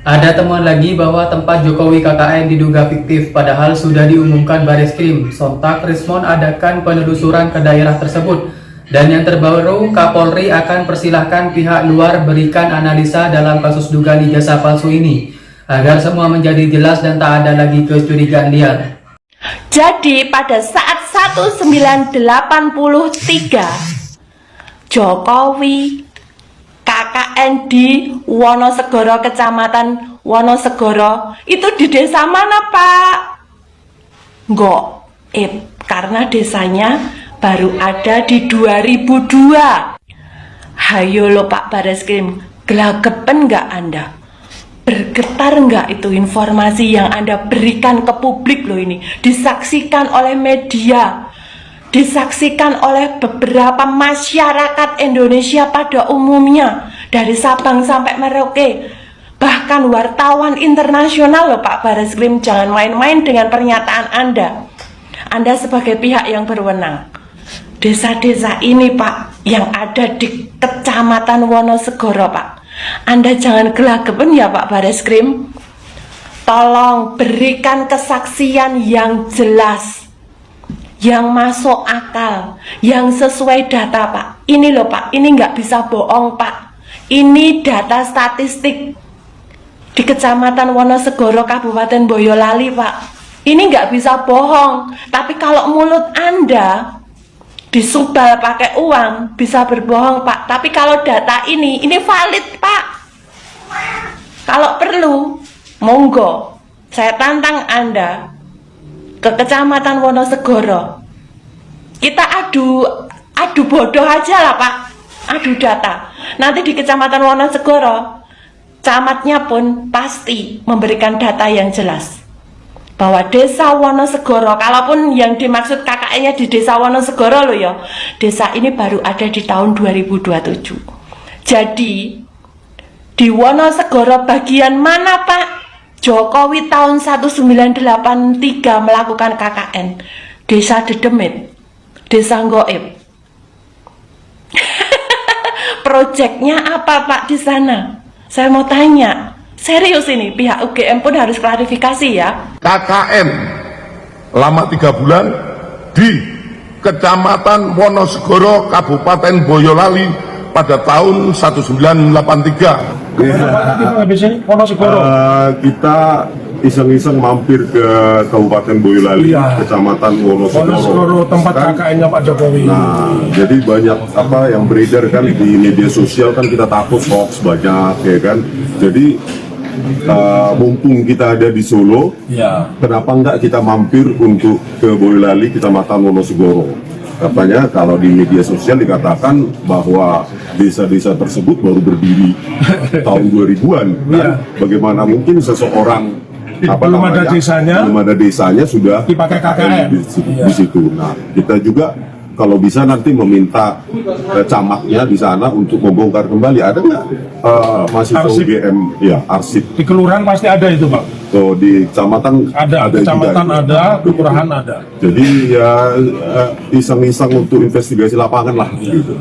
Ada temuan lagi bahwa tempat Jokowi KKN diduga fiktif, padahal sudah diumumkan Bareskrim. Sontak Rismon adakan penelusuran ke daerah tersebut. Dan yang terbaru, Kapolri akan persilahkan pihak luar berikan analisa dalam kasus dugaan ijazah palsu ini, agar semua menjadi jelas dan tak ada lagi kecurigaan liar. Jadi pada saat 1983, Jokowi KKN di Wonosegoro, Kecamatan Wonosegoro, itu di desa mana, Pak? Goib, karena desanya baru ada di 2002. Hayo lo Pak Bareskrim, gelagepen nggak Anda? Bergetar nggak itu informasi yang Anda berikan ke publik loh ini? Disaksikan oleh media, disaksikan oleh beberapa masyarakat Indonesia pada umumnya, dari Sabang sampai Merauke, bahkan wartawan internasional loh Pak Bareskrim. Jangan main-main dengan pernyataan Anda. Anda sebagai pihak yang berwenang. Desa-desa ini Pak, yang ada di Kecamatan Wonosegoro Pak, Anda jangan gelagapan ya Pak Bareskrim. Tolong berikan kesaksian yang jelas, yang masuk akal, yang sesuai data Pak. Ini loh Pak, ini nggak bisa bohong Pak. Ini data statistik di Kecamatan Wonosegoro, Kabupaten Boyolali Pak. Ini nggak bisa bohong. Tapi kalau mulut Anda disubal pakai uang, bisa berbohong Pak. Tapi kalau data ini valid Pak. Kalau perlu, monggo, saya tantang Anda ke Kecamatan Wonosegoro. Kita adu bodoh aja lah Pak, adu data. Nanti di Kecamatan Wonosegoro, camatnya pun pasti memberikan data yang jelas bahwa desa Wonosegoro, kalaupun yang dimaksud KKN-nya di desa Wonosegoro loh ya, desa ini baru ada di tahun 2027. Jadi di Wonosegoro bagian mana Pak Jokowi tahun 1983 melakukan KKN? Desa Dedemit, desa Goib. Proyeknya apa Pak di sana? Saya mau tanya. Serius ini, pihak UGM pun harus klarifikasi ya. KKN lama 3 bulan di Kecamatan Wonosegoro, Kabupaten Boyolali pada tahun 1983. Kita iseng-iseng mampir ke Kabupaten Boyolali, Kecamatan Wonosegoro, tempat KKN-nya Pak Jokowi. Nah, jadi banyak apa yang beredar kan di media sosial, kan kita takut hoax banyak ya kan. Jadi mumpung kita ada di Solo, kenapa enggak kita mampir untuk ke Boyolali, Kecamatan Wonosegoro. Katanya kalau di media sosial dikatakan bahwa desa-desa tersebut baru berdiri tahun 2000-an. Kan? Bagaimana mungkin seseorang belum ada desanya sudah dipakai KKN di situ. Nah, kita juga kalau bisa nanti meminta camatnya di sana untuk membongkar kembali. Ada nggak mahasiswa UGM ya arsip di kelurahan? Pasti ada itu Pak. So, di kecamatan ada kecamatan juga, ada, kelurahan ada. Jadi ya iseng-iseng untuk investigasi lapangan lah gitu.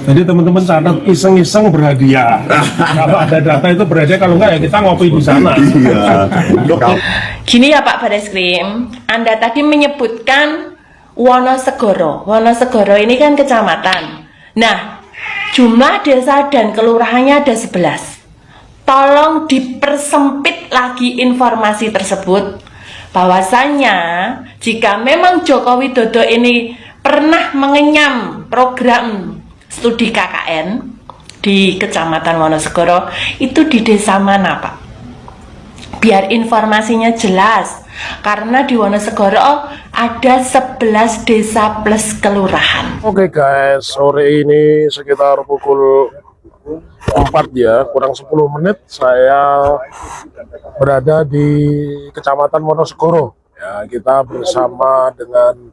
Jadi teman-teman catat, iseng-iseng berhadiah. Kalau ada data itu berhadiah, kalau enggak ya kita ngopi di sana. Iya. Gini ya Pak Bareskrim, Anda tadi menyebutkan Wonosegoro. Wonosegoro ini kan kecamatan. Nah, jumlah desa dan kelurahannya ada 11. Tolong dipersempit lagi informasi tersebut, bahwasannya jika memang Joko Widodo ini pernah mengenyam program studi KKN di Kecamatan Wonosegoro, itu di desa mana Pak? Biar informasinya jelas. Karena di Wonosegoro ada 11 desa plus kelurahan. Oke guys, sore ini sekitar pukul 4 ya, kurang 10 menit saya berada di Kecamatan Wonosegoro. Ya, kita bersama dengan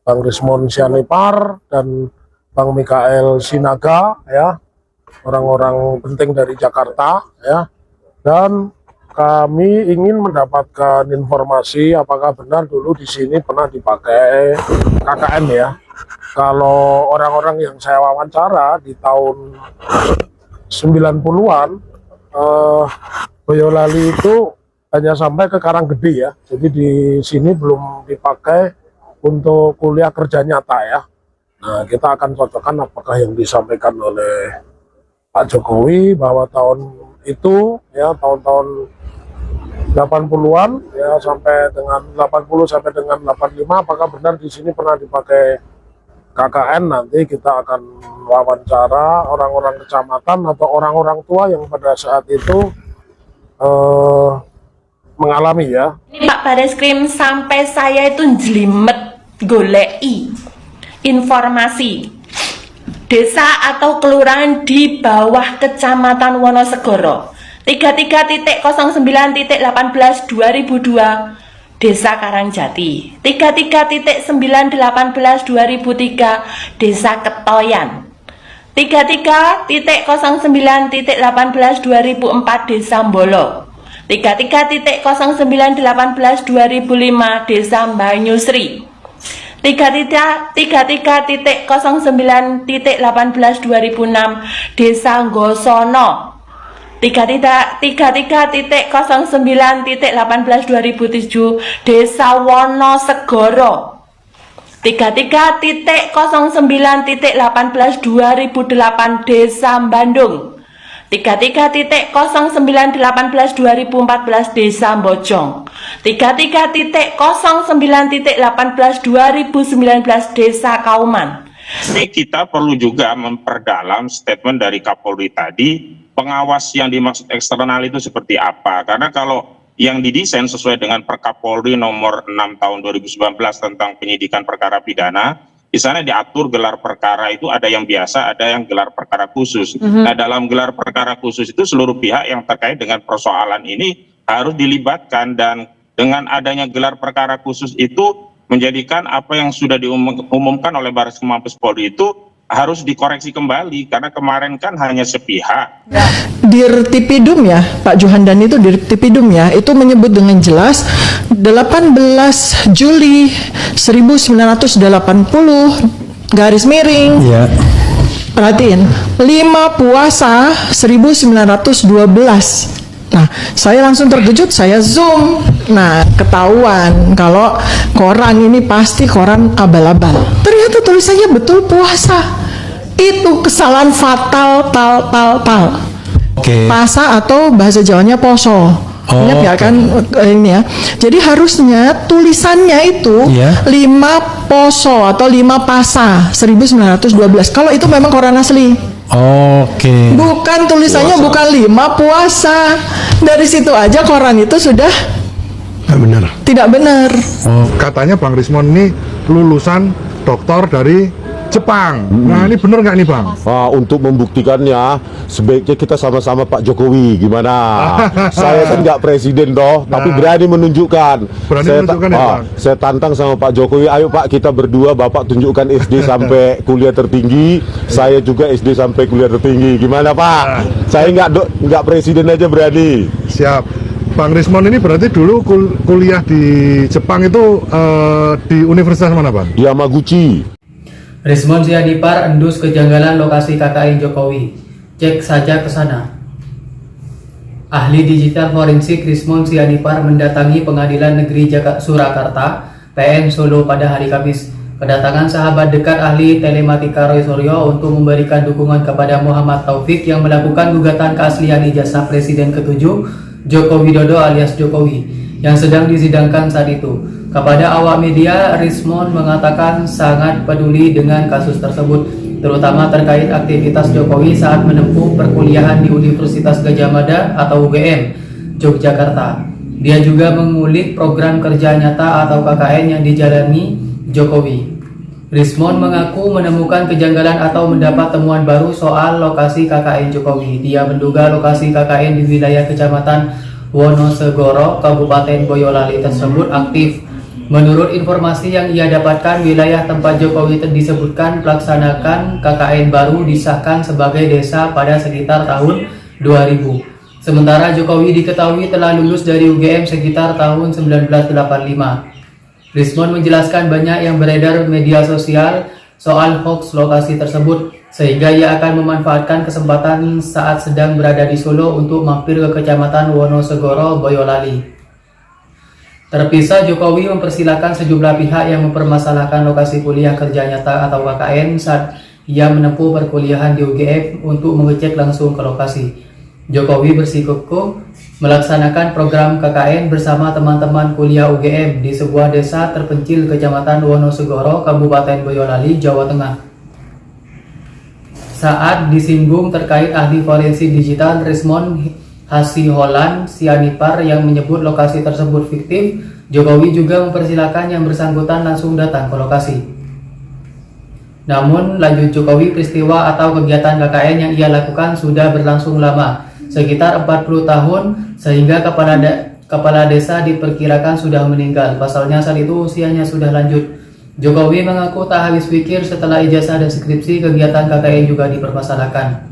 Bang Rismon Sianipar dan Bang Mikael Sinaga ya, orang-orang penting dari Jakarta ya. Dan kami ingin mendapatkan informasi apakah benar dulu di sini pernah dipakai KKN ya. Kalau orang-orang yang saya wawancara di tahun 90-an Boyolali itu hanya sampai ke Karanggede ya. Jadi di sini belum dipakai untuk kuliah kerja nyata ya. Nah, kita akan cocokkan apakah yang disampaikan oleh Pak Jokowi bahwa tahun itu ya tahun-tahun 80-an ya sampai dengan 80 sampai dengan 85, apakah benar di sini pernah dipakai KKN. Nanti kita akan wawancara orang-orang kecamatan atau orang-orang tua yang pada saat itu mengalami ya. Ini Pak Bareskrim, sampai saya itu jelimet golei informasi desa atau kelurahan di bawah Kecamatan Wonosegoro 33.09.18/2002 Desa Karangjati, 33.918/2003 Desa Ketoyan, 33.09.18/2004 Desa Mbolo, 33.09.18/2005 Desa Banyusri, 33.09.18/2006 Desa Gosono, 33.09.18/2007 Desa Wonosegoro, 33.09.18/2008 Desa Bandung, 33.09.18/2014 Desa Bojong, 33.09.18/2019 Desa Kauman. Ini kita perlu juga memperdalam statement dari Kapolri tadi, pengawas yang dimaksud eksternal itu seperti apa. Karena kalau yang didesain sesuai dengan Perkapolri nomor 6 tahun 2019 tentang penyidikan perkara pidana, di sana diatur gelar perkara itu ada yang biasa, ada yang gelar perkara khusus. Nah, dalam gelar perkara khusus itu seluruh pihak yang terkait dengan persoalan ini harus dilibatkan, dan dengan adanya gelar perkara khusus itu menjadikan apa yang sudah diumumkan oleh Bareskrim Mabes Polri itu harus dikoreksi kembali, karena kemarin kan hanya sepihak. Dirtipidum ya, Pak Johandan itu Dirtipidum ya, itu menyebut dengan jelas 18 Juli 1980 garis miring. Ya. Perhatiin, 5 puasa 1912. Nah, saya langsung terkejut, saya zoom. Nah, ketahuan kalau koran ini pasti koran abal-abal. Ternyata tulisannya betul puasa. Itu kesalahan fatal tal. Oke. Pasa atau bahasa Jawanya poso. Ingat ya kan ini ya. Jadi harusnya tulisannya itu Iya. 5 poso atau 5 pasa 1912. Kalau itu memang koran asli. Oke. Bukan tulisannya Puasa. bukan 5 puasa. Dari situ aja koran itu sudah Nggak benar. tidak benar. Katanya Bang Rismon ini lulusan doktor dari Jepang. Nah, ini bener nggak nih, Bang? Untuk membuktikannya, sebaiknya kita sama-sama Pak Jokowi. Gimana? Saya kan nggak presiden toh, tapi berani menunjukkan. Menunjukkan ya, Bang? Saya tantang sama Pak Jokowi. Ayo Pak, kita berdua, Bapak tunjukkan SD sampai kuliah tertinggi, saya juga SD sampai kuliah tertinggi. Gimana Pak? Saya nggak presiden aja berani. Siap. Bang Rismon ini berarti dulu kuliah di Jepang itu di universitas mana, Bang? Yamaguchi. Rismon Sianipar endus kejanggalan lokasi KKN Jokowi. Cek saja ke sana. Ahli digital forensik Rismon Sianipar mendatangi Pengadilan Negeri Surakarta, PN Solo pada hari Kamis. Kedatangan sahabat dekat ahli telematika Roy Suryo untuk memberikan dukungan kepada Muhammad Taufik yang melakukan gugatan keaslian ijazah Presiden ke-7 Joko Widodo alias Jokowi yang sedang disidangkan saat itu. Kepada awak media, Rismon mengatakan sangat peduli dengan kasus tersebut, terutama terkait aktivitas Jokowi saat menempuh perkuliahan di Universitas Gadjah Mada atau UGM, Yogyakarta. Dia juga mengulik program kerja nyata atau KKN yang dijalani Jokowi. Rismon mengaku menemukan kejanggalan atau mendapat temuan baru soal lokasi KKN Jokowi. Dia menduga lokasi KKN di wilayah Kecamatan Wonosegoro, Kabupaten Boyolali tersebut aktif. Menurut informasi yang ia dapatkan, wilayah tempat Jokowi disebutkan pelaksanakan KKN baru disahkan sebagai desa pada sekitar tahun 2000. Sementara Jokowi diketahui telah lulus dari UGM sekitar tahun 1985. Rismon menjelaskan banyak yang beredar media sosial soal hoax lokasi tersebut, sehingga ia akan memanfaatkan kesempatan saat sedang berada di Solo untuk mampir ke Kecamatan Wonosegoro, Boyolali. Terpisah, Jokowi mempersilahkan sejumlah pihak yang mempermasalahkan lokasi kuliah kerja nyata atau KKN saat ia menempuh perkuliahan di UGM untuk mengecek langsung ke lokasi. Jokowi bersikukuh melaksanakan program KKN bersama teman-teman kuliah UGM di sebuah desa terpencil Kecamatan Wonosegoro, Kabupaten Boyolali, Jawa Tengah. Saat disinggung terkait ahli forensik digital Rismond Hasiholan Sianipar yang menyebut lokasi tersebut fiktif, Jokowi juga mempersilahkan yang bersangkutan langsung datang ke lokasi. Namun, lanjut Jokowi, peristiwa atau kegiatan KKN yang ia lakukan sudah berlangsung lama, sekitar 40 tahun, sehingga kepala desa diperkirakan sudah meninggal. Pasalnya saat itu usianya sudah lanjut. Jokowi mengaku tak habis pikir setelah ijazah dan skripsi, kegiatan KKN juga dipermasalahkan.